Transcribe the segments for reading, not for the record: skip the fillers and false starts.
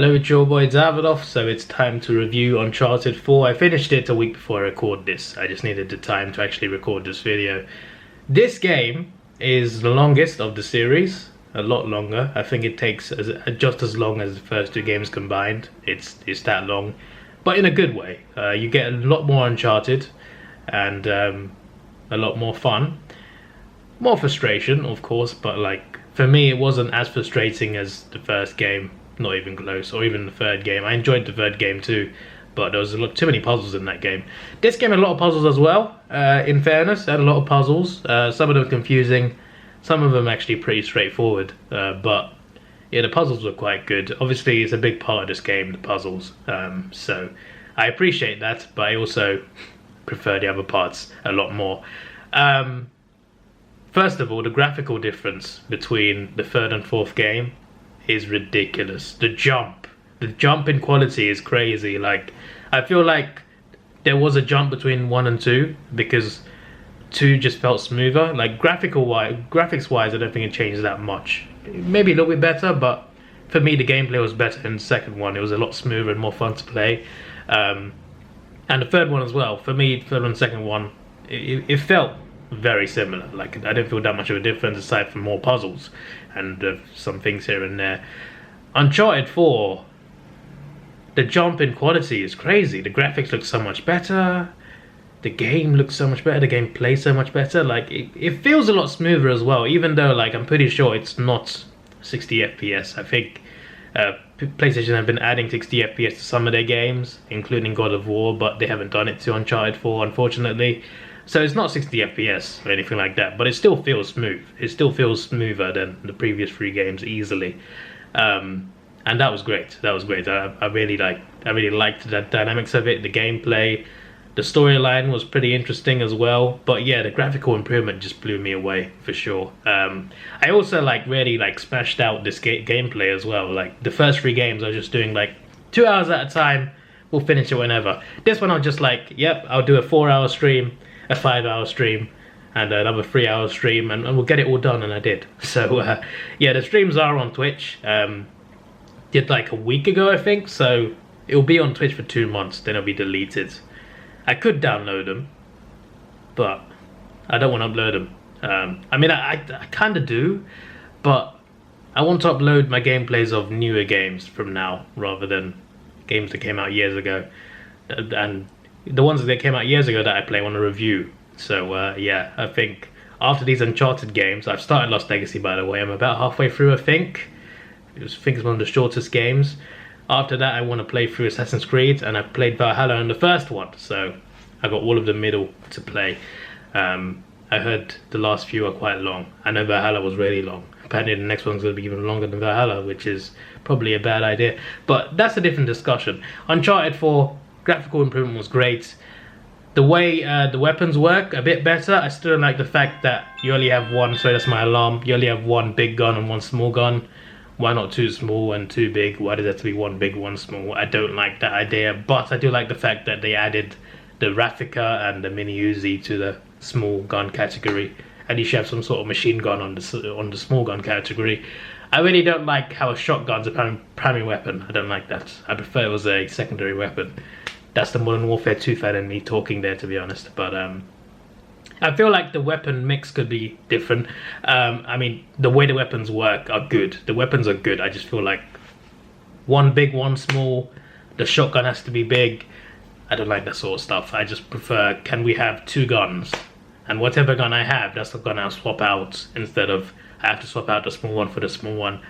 Hello, it's your boy Davidoff, so it's time to review Uncharted 4. I finished it a week before I record this. I just needed the time to actually record this video. This game is the longest of the series, a lot longer. I think it takes just as long as the first two games combined. It's that long, but in a good way. You get a lot more Uncharted and a lot more fun. More frustration, of course, but like for me it wasn't as frustrating as the first game. Not even close, or even the third game. I enjoyed the third game too, but there was too many puzzles in that game. This game had a lot of puzzles as well, in fairness. It had a lot of puzzles, some of them confusing, some of them actually pretty straightforward, but yeah, the puzzles were quite good. Obviously it's a big part of this game, the puzzles, so I appreciate that, but I also prefer the other parts a lot more. First of all, the graphical difference between the third and fourth game is ridiculous. The jump in quality is crazy. Like, I feel like there was a jump between 1 and 2 because 2 just felt smoother. Like graphics wise, I don't think it changed that much. Maybe a little bit better, but for me the gameplay was better in the second one. It was a lot smoother and more fun to play. And the third one as well. For me, third and second one, it felt very similar. Like, I didn't feel that much of a difference aside from more puzzles and some things here and there. Uncharted 4, the jump in quality is crazy. The graphics look so much better, the game looks so much better, the game plays so much better. Like, it feels a lot smoother as well, even though like I'm pretty sure it's not 60 FPS. I think PlayStation have been adding 60 FPS to some of their games, including God of War, but they haven't done it to Uncharted 4, unfortunately. So it's not 60 FPS or anything like that, but it still feels smooth. It still feels smoother than the previous 3 games easily, and that was great. That was great. I really liked the dynamics of it, the gameplay, the storyline was pretty interesting as well. But yeah, the graphical improvement just blew me away for sure. I also really smashed out this gameplay as well. Like the first 3 games, I was just doing like 2 hours at a time. We'll finish it whenever. This one, I was just like, yep, I'll do a 4-hour stream, a 5-hour stream, and another 3-hour stream, and we'll get it all done, and I did. So yeah, the streams are on Twitch. Did like a week ago, I think, so it'll be on Twitch for 2 months, then it'll be deleted. I could download them, but I don't want to upload them. I mean, I kind of do, but I want to upload my gameplays of newer games from now, rather than games that came out years ago. And the ones that came out years ago that I play, I want to review. So yeah, I think after these Uncharted games, I've started Lost Legacy, by the way. I'm about halfway through, I think. I think it's one of the shortest games. After that, I want to play through Assassin's Creed, and I played Valhalla in the first one, so I got all of the middle to play. I heard the last few are quite long. I know Valhalla was really long. Apparently the next one's going to be even longer than Valhalla, which is probably a bad idea. But that's a different discussion. Uncharted 4, graphical improvement was great. The way the weapons work, a bit better. I still don't like the fact that you only have one, sorry, that's my alarm. You only have one big gun and one small gun. Why not 2 small and 2 big? Why does it have to be 1 big, 1 small? I don't like that idea, but I do like the fact that they added the Raffica and the Mini Uzi to the small gun category. And you should have some sort of machine gun on the small gun category. I really don't like how a shotgun's a primary weapon. I don't like that. I prefer it was a secondary weapon. That's the Modern Warfare 2 fan in me talking there, to be honest. But I feel like the weapon mix could be different. I mean, the way the weapons work are good. The weapons are good. I just feel like 1 big, 1 small. The shotgun has to be big. I don't like that sort of stuff. I just prefer, can we have 2 guns? And whatever gun I have, that's the gun I'll swap out, instead of I have to swap out the small one for the small one.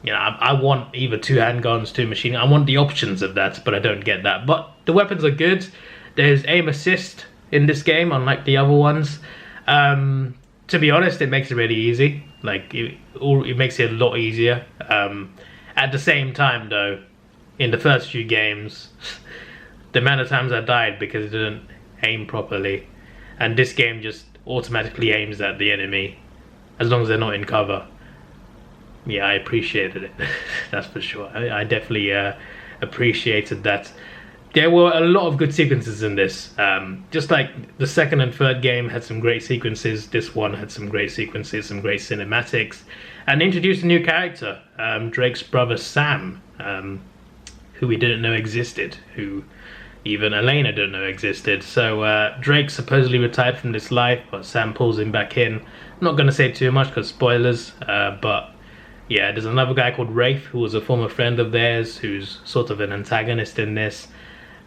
You know, I want either 2 handguns, 2 machine guns. I want the options of that, but I don't get that. But the weapons are good. There's aim assist in this game, unlike the other ones. To be honest, it makes it really easy. Like, it makes it a lot easier. At the same time, though, in the first few games, the amount of times I died because it didn't aim properly. And this game just automatically aims at the enemy, as long as they're not in cover. Yeah, I appreciated it. That's for sure. I definitely appreciated that. There were a lot of good sequences in this. Just like the second and third game had some great sequences, this one had some great sequences, some great cinematics. and introduced a new character, Drake's brother Sam, who we didn't know existed, who even Elena didn't know existed. So Drake supposedly retired from this life, but Sam pulls him back in. I'm not going to say too much because spoilers, but yeah, there's another guy called Rafe, who was a former friend of theirs, who's sort of an antagonist in this.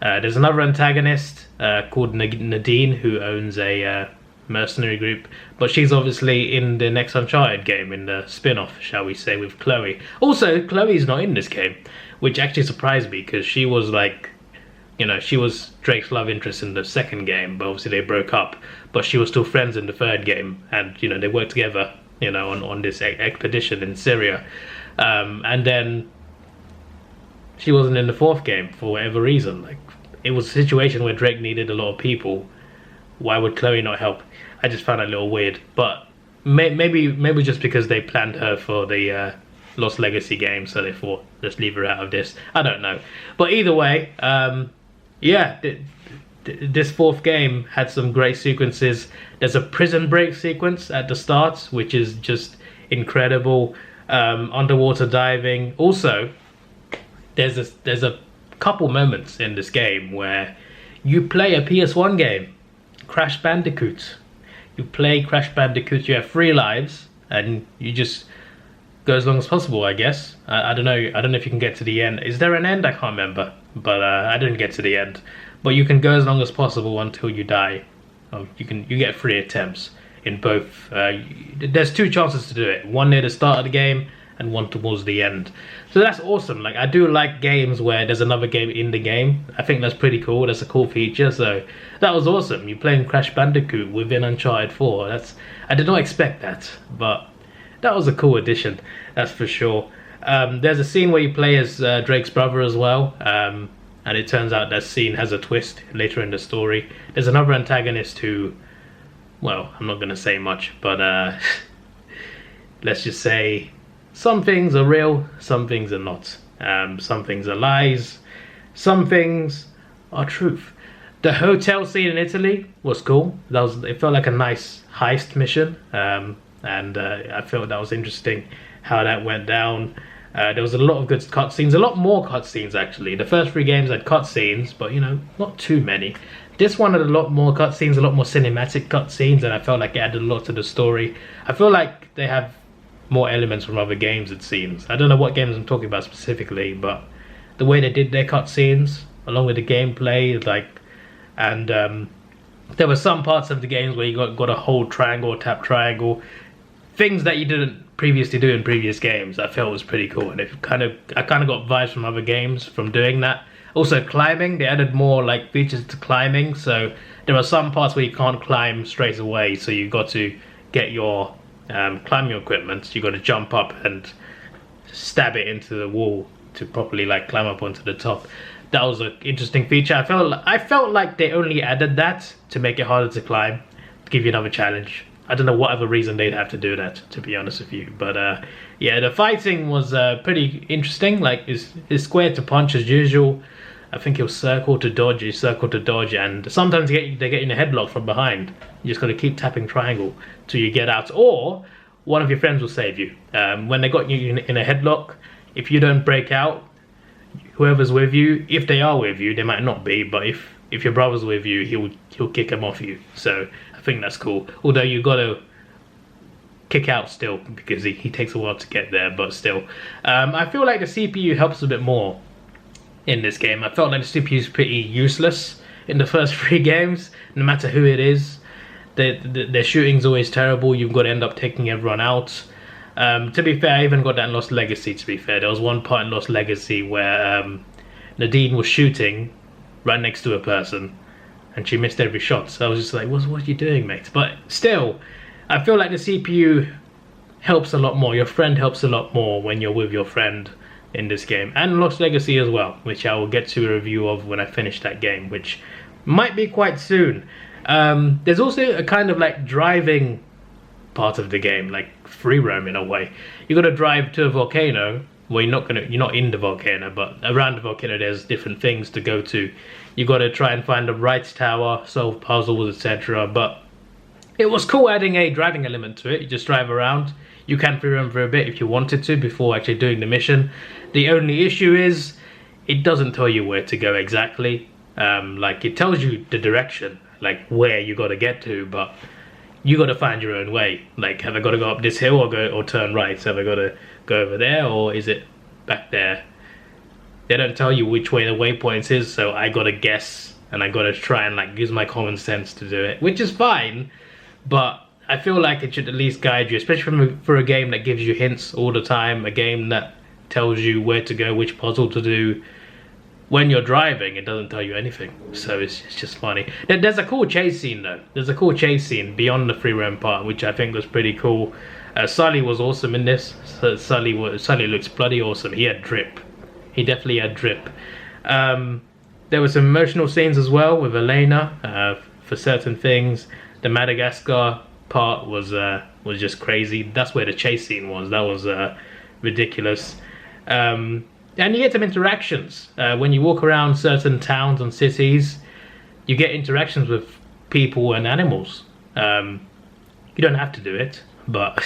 There's another antagonist called Nadine, who owns a mercenary group, but she's obviously in the next Uncharted game, in the spin-off, shall we say, with Chloe. Also, Chloe's not in this game, which actually surprised me, because she was like, you know, she was Drake's love interest in the second game, but obviously they broke up, but she was still friends in the third game, and, you know, they worked together, you know, on this expedition in Syria. And then she wasn't in the fourth game for whatever reason. Like, it was a situation where Drake needed a lot of people. Why would Chloe not help? I just found it a little weird, but maybe just because they planned her for the Lost Legacy game, so they thought, let's leave her out of this. I don't know, but either way, yeah, this fourth game had some great sequences. There's a prison break sequence at the start, which is just incredible. Underwater diving. Also, there's a couple moments in this game where you play a PS1 game, Crash Bandicoot. You play Crash Bandicoot, you have 3 lives, and you just go as long as possible, I guess. I don't know if you can get to the end. Is there an end? I can't remember, but I didn't get to the end. But you can go as long as possible until you die. You get 3 attempts in both. There's 2 chances to do it. One near the start of the game and one towards the end. So that's awesome. Like, I do like games where there's another game in the game. I think that's pretty cool. That's a cool feature. So that was awesome. You're playing Crash Bandicoot within Uncharted 4. I did not expect that, but that was a cool addition. That's for sure. There's a scene where you play as Drake's brother as well. And it turns out that scene has a twist later in the story. There's another antagonist who, well, I'm not going to say much, but let's just say some things are real, some things are not. Some things are lies, some things are truth. The hotel scene in Italy was cool. It felt like a nice heist mission, and I felt that was interesting how that went down. There was a lot of good cutscenes, a lot more cutscenes actually. The first 3 games had cutscenes, but you know, not too many. This one had a lot more cutscenes, a lot more cinematic cutscenes, and I felt like it added a lot to the story. I feel like they have more elements from other games, it seems. I don't know what games I'm talking about specifically, but the way they did their cutscenes, along with the gameplay, like, and there were some parts of the games where you got to hold triangle, tap triangle, things that you didn't previously do in previous games. I felt was pretty cool, and I kind of got vibes from other games from doing that. Also, climbing, they added more like features to climbing, so there are some parts where you can't climb straight away, so you've got to get your climbing equipment. You got to jump up and stab it into the wall to properly like climb up onto the top. That was an interesting feature. I felt like they only added that to make it harder to climb, to give you another challenge. I don't know what other reason they'd have to do that, to be honest with you. But yeah, the fighting was pretty interesting. Like, it's square to punch as usual. I think it was circle to dodge, and sometimes they get you in a headlock from behind. You just got to keep tapping triangle till you get out, or one of your friends will save you. When they got you in a headlock, if you don't break out, whoever's with you, if they are with you, they might not be, but if your brother's with you, he'll kick him off you. So I think that's cool. Although you got to kick out still, because he takes a while to get there, but still. I feel like the CPU helps a bit more in this game. I felt like the CPU is pretty useless in the first 3 games, no matter who it is. Their shooting's always terrible. You've got to end up taking everyone out. To be fair, I even got that in Lost Legacy, to be fair. There was one part in Lost Legacy where Nadine was shooting right next to a person, and she missed every shot. So I was just like, what are you doing, mate? But still, I feel like the CPU helps a lot more. Your friend helps a lot more when you're with your friend in this game. And Lost Legacy as well, which I will get to a review of when I finish that game, which might be quite soon. There's also a kind of like driving part of the game, like free roam in a way. You got to drive to a volcano. Well, you're not in the volcano, but around the volcano there's different things to go to. You got to try and find the right tower, solve puzzles, etc. But it was cool adding a driving element to it. You just drive around. You can free roam for a bit if you wanted to before actually doing the mission. The only issue is it doesn't tell you where to go exactly. Like it tells you the direction, like where you got to get to, but you got to find your own way. Like, have I got to go up this hill or turn right? Have I got to go over there, or is it back there? They don't tell you which way the waypoints is, so I got to guess, and I got to try and like use my common sense to do it, which is fine, but I feel like it should at least guide you, especially for a game that gives you hints all the time, a game that tells you where to go, which puzzle to do. When you're driving, it doesn't tell you anything, so it's just funny. There's a cool chase scene though. There's a cool chase scene beyond the free roam part, which I think was pretty cool. Sully was awesome in this. Sully looks bloody awesome. He had drip. He definitely had drip. There were some emotional scenes as well with Elena for certain things. The Madagascar part was just crazy. That's where the chase scene was. That was ridiculous. And you get some interactions. When you walk around certain towns and cities, you get interactions with people and animals. You don't have to do it, but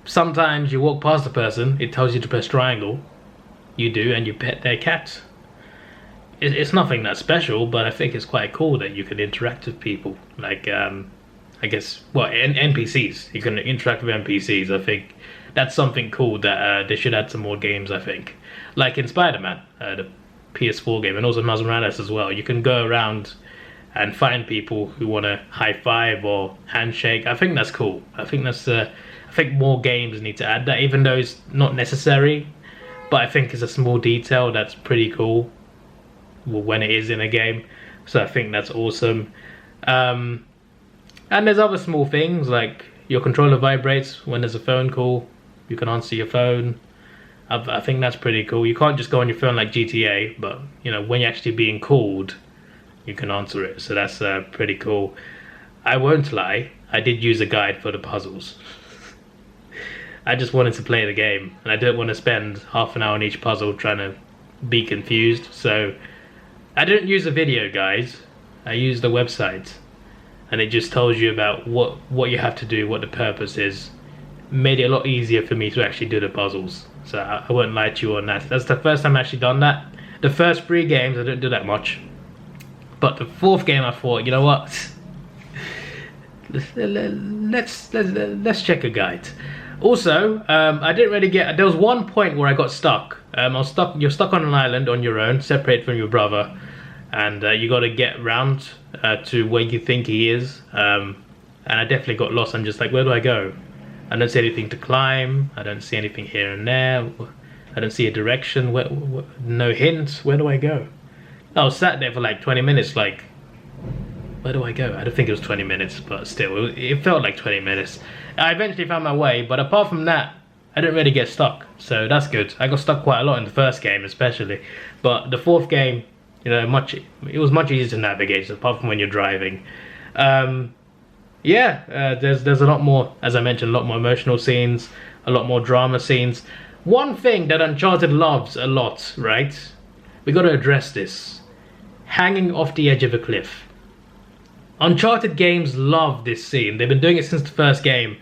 sometimes you walk past a person, it tells you to press triangle. You do, and you pet their cat. It's nothing that special, but I think it's quite cool that you can interact with people. Like, I guess, well, NPCs. You can interact with NPCs. I think that's something cool that they should add some more games, I think. Like in Spider-Man, the PS4 game, and also Miles Morales as well. You can go around and find people who want to high-five or handshake. I think that's cool. I think more games need to add that, even though it's not necessary. But I think it's a small detail that's pretty cool when it is in a game. So I think that's awesome. And there's other small things, like your controller vibrates when there's a phone call. You can answer your phone. I think that's pretty cool. You can't just go on your phone like GTA, but you know, when you're actually being called, you can answer it. So that's pretty cool. I won't lie, I did use a guide for the puzzles. I just wanted to play the game, and I didn't want to spend half an hour on each puzzle trying to be confused. So I didn't use a video, guys. I used a website, and it just tells you about what you have to do, what the purpose is. Made it a lot easier for me to actually do the puzzles. So I won't lie to you on that. That's the first time I've actually done that. The first 3 games I didn't do that much, but the 4th game I thought, you know what? let's check a guide. Also, I didn't really get. There was one point where I got stuck. You're stuck on an island on your own, separated from your brother, and you got to get round to where you think he is. And I definitely got lost. I'm just like, where do I go? I don't see anything to climb. I don't see anything here and there. I don't see a direction. No hints. Where do I go? I was sat there for like 20 minutes, like, where do I go? I don't think it was 20 minutes, but still, it felt like 20 minutes. I eventually found my way, but apart from that, I didn't really get stuck, so that's good. I got stuck quite a lot in the first game, especially, but the 4th game, you know, it was much easier to navigate, apart from when you're driving. There's a lot more, as I mentioned, a lot more emotional scenes, a lot more drama scenes. One thing that Uncharted loves a lot, right? We got to address this: hanging off the edge of a cliff. Uncharted games love this scene. They've been doing it since the first game.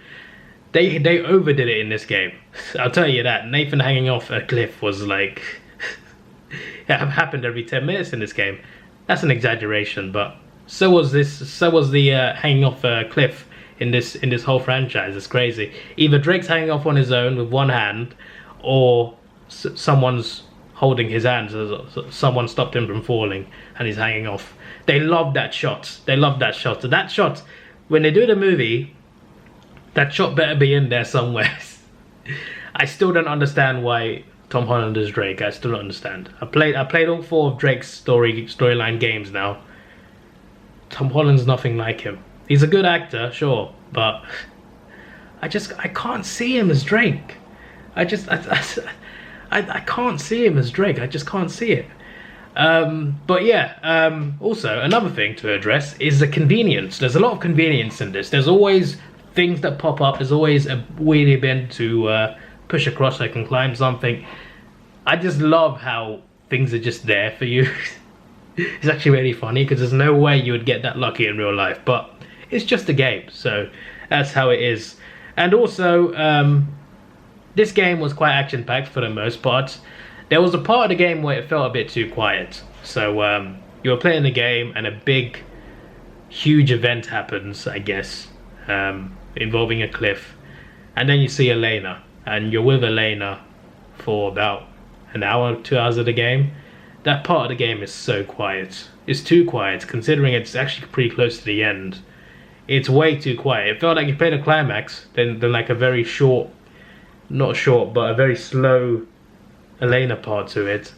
They overdid it in this game. I'll tell you that. Nathan hanging off a cliff was like it happened every 10 minutes in this game. That's an exaggeration, but so was the hanging off a cliff in this whole franchise. It's crazy. Either Drake's hanging off on his own with one hand, or someone's holding his hand, so someone stopped him from falling and he's hanging off. They love that shot. They love that shot. So that shot, when they do the movie, that shot better be in there somewhere. I still don't understand why Tom Holland is Drake. I still don't understand. I played all 4 of Drake's storyline games now. Tom Holland's nothing like him. He's a good actor, sure, but I can't see him as Drake. I can't see him as Drake. I just can't see it. But yeah, also another thing to address is the convenience. There's a lot of convenience in this. There's always things that pop up. There's always a wheelie bin to push across so I can climb something. I just love how things are just there for you. It's actually really funny because there's no way you would get that lucky in real life, but it's just a game, so that's how it is. And also, this game was quite action-packed for the most part. There was a part of the game where it felt a bit too quiet. So you were playing the game and a big, huge event happens, I guess, involving a cliff. And then you see Elena, and you're with Elena for about an hour, 2 hours of the game. That part of the game is so quiet. It's too quiet, considering it's actually pretty close to the end. It's way too quiet. It felt like you played a climax, then like a very short, not short, but a very slow Elena part to it.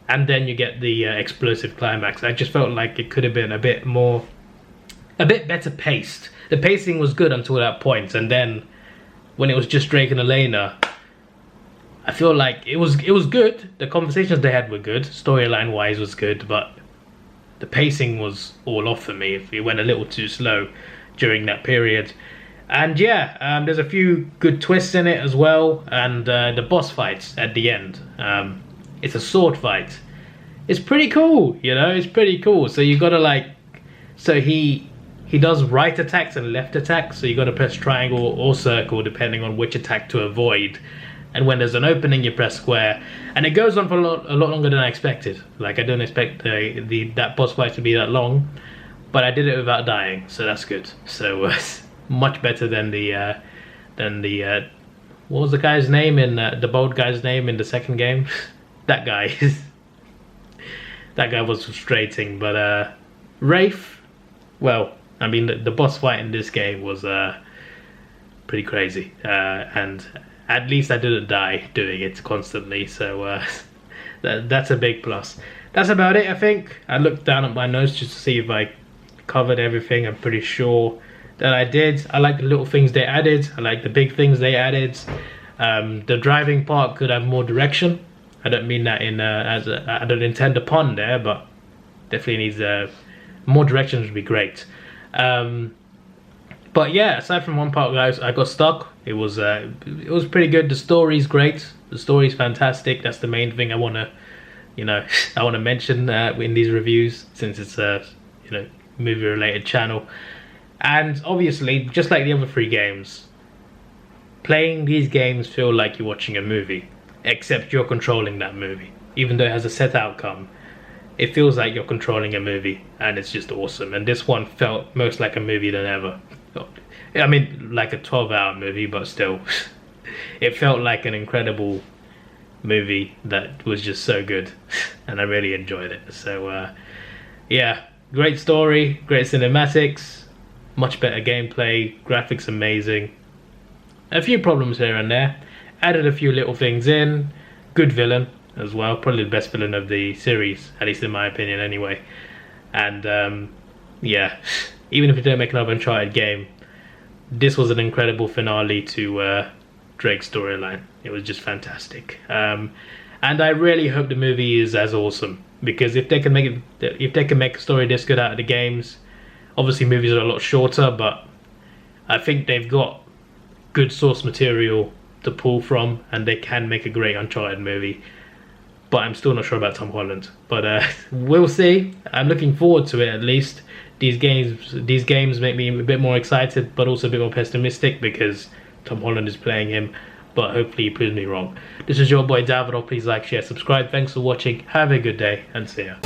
And then you get the explosive climax. I just felt like it could have been a bit better paced. The pacing was good until that point, and then when it was just Drake and Elena, I feel like it was good. The conversations they had were good. Storyline wise was good, but the pacing was all off for me. It went a little too slow during that period. And yeah, there's a few good twists in it as well. And the boss fights at the end. It's a sword fight. It's pretty cool, you know. It's pretty cool. So you gotta like, so he does right attacks and left attacks. So you gotta press triangle or circle depending on which attack to avoid. And when there's an opening, you press square, and it goes on for a lot longer than I expected. Like I don't expect that boss fight to be that long, but I did it without dying, so that's good. So much better than the what was the guy's name in the bold guy's name in the second game? That guy, that guy was frustrating. But Rafe, well, I mean the boss fight in this game was pretty crazy, and at least I didn't die doing it constantly, so that's a big plus. That's about it, I think. I looked down at my notes just to see if I covered everything. I'm pretty sure that I did. I like the little things they added. I like the big things they added. The driving part could have more direction. I don't mean that in I don't intend a pun there, but definitely needs more direction would be great. But yeah, aside from one part, guys, I got stuck. It was pretty good. The story's great. The story's fantastic. That's the main thing I wanna, I wanna mention in these reviews, since it's a movie-related channel. And obviously, just like the other 3 games, playing these games feel like you're watching a movie, except you're controlling that movie. Even though it has a set outcome, it feels like you're controlling a movie, and it's just awesome. And this one felt most like a movie than ever. I mean, like a 12-hour movie, but still, it felt like an incredible movie that was just so good, and I really enjoyed it. So, yeah, great story, great cinematics, much better gameplay, graphics amazing. A few problems here and there. Added a few little things in. Good villain as well, probably the best villain of the series, at least in my opinion anyway. And yeah, even if you don't make another Uncharted game, this was an incredible finale to Drake's storyline. It was just fantastic. And I really hope the movie is as awesome, because if they can make a story this good out of the games, obviously movies are a lot shorter, but I think they've got good source material to pull from, and they can make a great Uncharted movie. But I'm still not sure about Tom Holland. But we'll see. I'm looking forward to it, at least. These games make me a bit more excited, but also a bit more pessimistic, because Tom Holland is playing him. But hopefully he proves me wrong. This is your boy Davidoff. Please like, share, subscribe. Thanks for watching. Have a good day, and see ya.